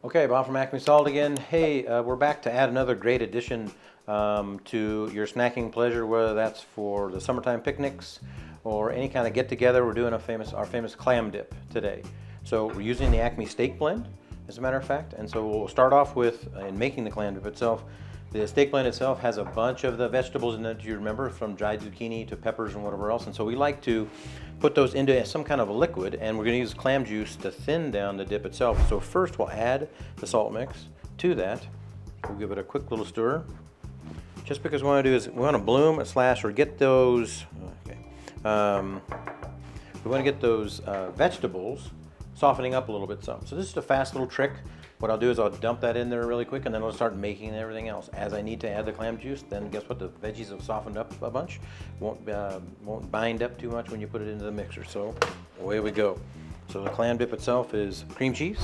Okay, Bob from Acme Salt again. Hey, we're back to add another great addition to your snacking pleasure, whether that's for the summertime picnics or any kind of get-together. We're doing our famous clam dip today. So we're using the Acme steak blend, as a matter of fact. And so we'll start off with, in making the clam dip itself, the steak blend itself has a bunch of the vegetables in it, you remember, from dried zucchini to peppers and whatever else. And so we like to put those into some kind of a liquid, and we're going to use clam juice to thin down the dip itself. So first we'll add the salt mix to that. We'll give it a quick little stir. Just because we want to do is we want to bloom slash or get those, okay. We want to get those vegetables softening up a little bit some. So this is a fast little trick. What I'll do is I'll dump that in there really quick, and then I'll start making everything else. As I need to add the clam juice, then guess what? The veggies have softened up a bunch. Won't bind up too much when you put it into the mixer. So away we go. So the clam dip itself is cream cheese.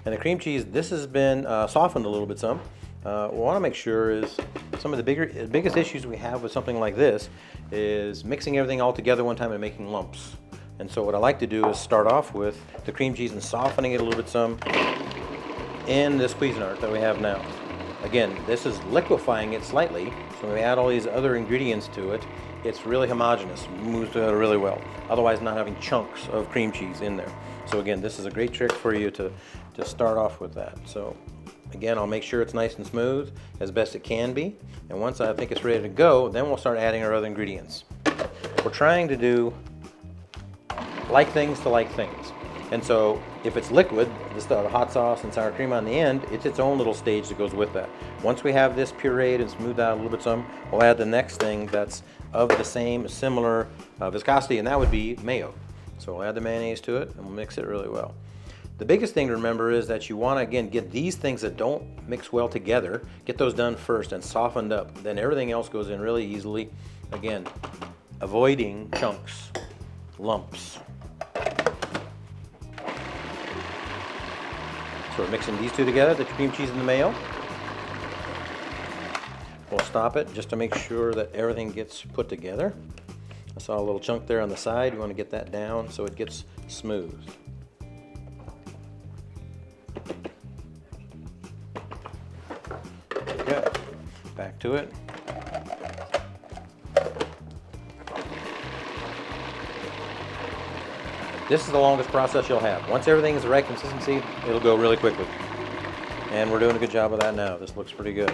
And the cream cheese, this has been softened a little bit some. What we want to make sure is some of the biggest issues we have with something like this is mixing everything all together one time and making lumps. And so what I like to do is start off with the cream cheese and softening it a little bit some in this Cuisinart that we have now. Again, this is liquefying it slightly, so when we add all these other ingredients to it, it's really homogeneous, moves together really well. Otherwise not having chunks of cream cheese in there. So again, this is a great trick for you to start off with that. So again, I'll make sure it's nice and smooth as best it can be. And once I think it's ready to go, then we'll start adding our other ingredients. We're trying to do like things to like things. And so if it's liquid, the hot sauce and sour cream on the end, it's its own little stage that goes with that. Once we have this pureed and smoothed out a little bit some, we'll add the next thing that's of the same similar viscosity, and that would be mayo. So we'll add the mayonnaise to it and we'll mix it really well. The biggest thing to remember is that you want to, again, get these things that don't mix well together, get those done first and softened up. Then everything else goes in really easily. Again, avoiding chunks, lumps. So we're mixing these two together, the cream cheese and the mayo. We'll stop it just to make sure that everything gets put together. I saw a little chunk there on the side. You want to get that down so it gets smooth. Okay, back to it. This is the longest process you'll have. Once everything is the right consistency, it'll go really quickly. And we're doing a good job of that now. This looks pretty good.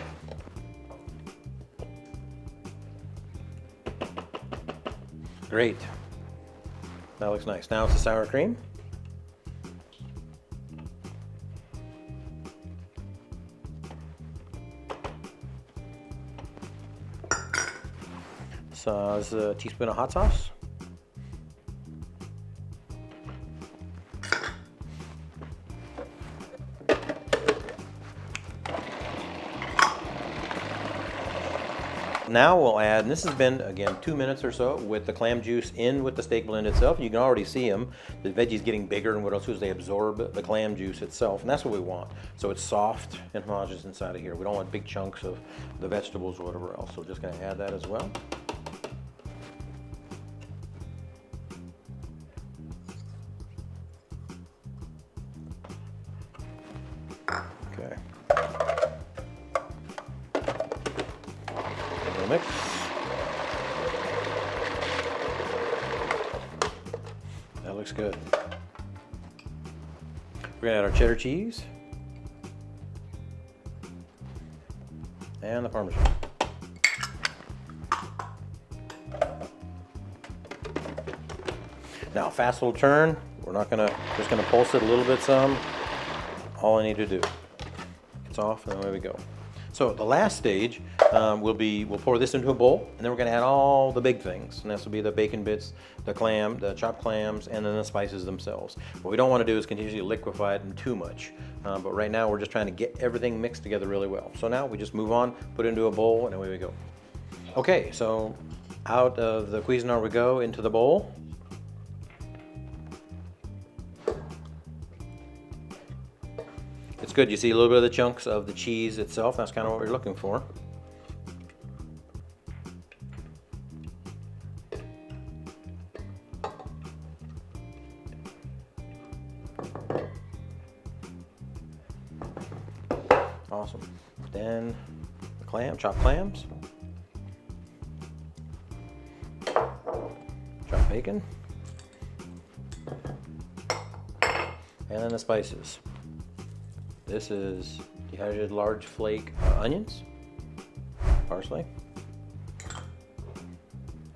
Great. That looks nice. Now it's the sour cream. So this is a teaspoon of hot sauce. Now we'll add, and this has been, again, 2 minutes or so with the clam juice in with the steak blend itself. You can already see them. The veggies getting bigger, and what else is they absorb the clam juice itself, and that's what we want. So it's soft and homogeneous inside of here. We don't want big chunks of the vegetables or whatever else. So we're just going to add that as well. Okay. Mix. That looks good. We're gonna add our cheddar cheese and the Parmesan. Now, fast little turn. We're not gonna, just gonna pulse it a little bit some. All I need to do. It's off, and away we go. So the last stage we'll pour this into a bowl, and then we're going to add all the big things, and this will be the bacon bits, the clam, the chopped clams, and then the spices themselves. What we don't want to do is continuously liquefy it in too much, but right now we're just trying to get everything mixed together really well. So now we just move on, put it into a bowl, and away we go. Okay, so out of the Cuisinart we go into the bowl. It's good, you see a little bit of the chunks of the cheese itself. That's kind of what we're looking for. Awesome. Then the clam, chopped clams, chopped bacon, and then the spices. This is dehydrated large flake onions, parsley,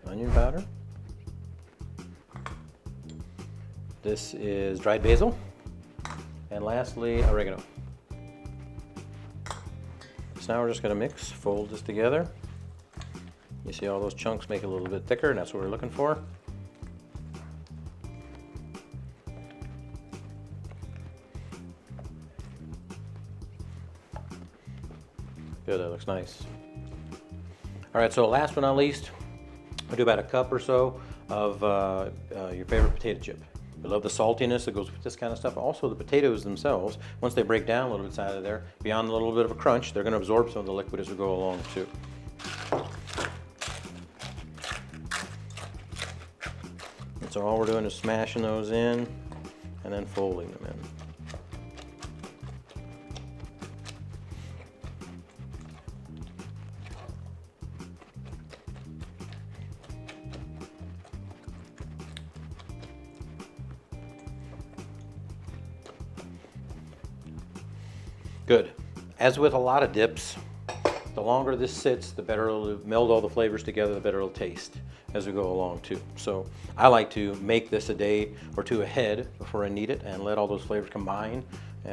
onion powder. This is dried basil, and lastly, oregano. So now we're just going to mix, fold this together. You see all those chunks make it a little bit thicker, and that's what we're looking for. Good, that looks nice. All right, so last but not least, we'll do about a cup or so of your favorite potato chip. We love the saltiness that goes with this kind of stuff. Also, the potatoes themselves, once they break down a little bit inside of there, beyond a little bit of a crunch, they're going to absorb some of the liquid as we go along too. And so all we're doing is smashing those in and then folding them in. Good. As with a lot of dips, the longer this sits, the better it'll meld all the flavors together, the better it'll taste as we go along too. So I like to make this a day or two ahead before I need it and let all those flavors combine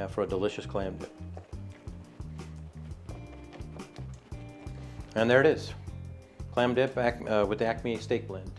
for a delicious clam dip. And there it is. Clam dip with the Acme steak blend.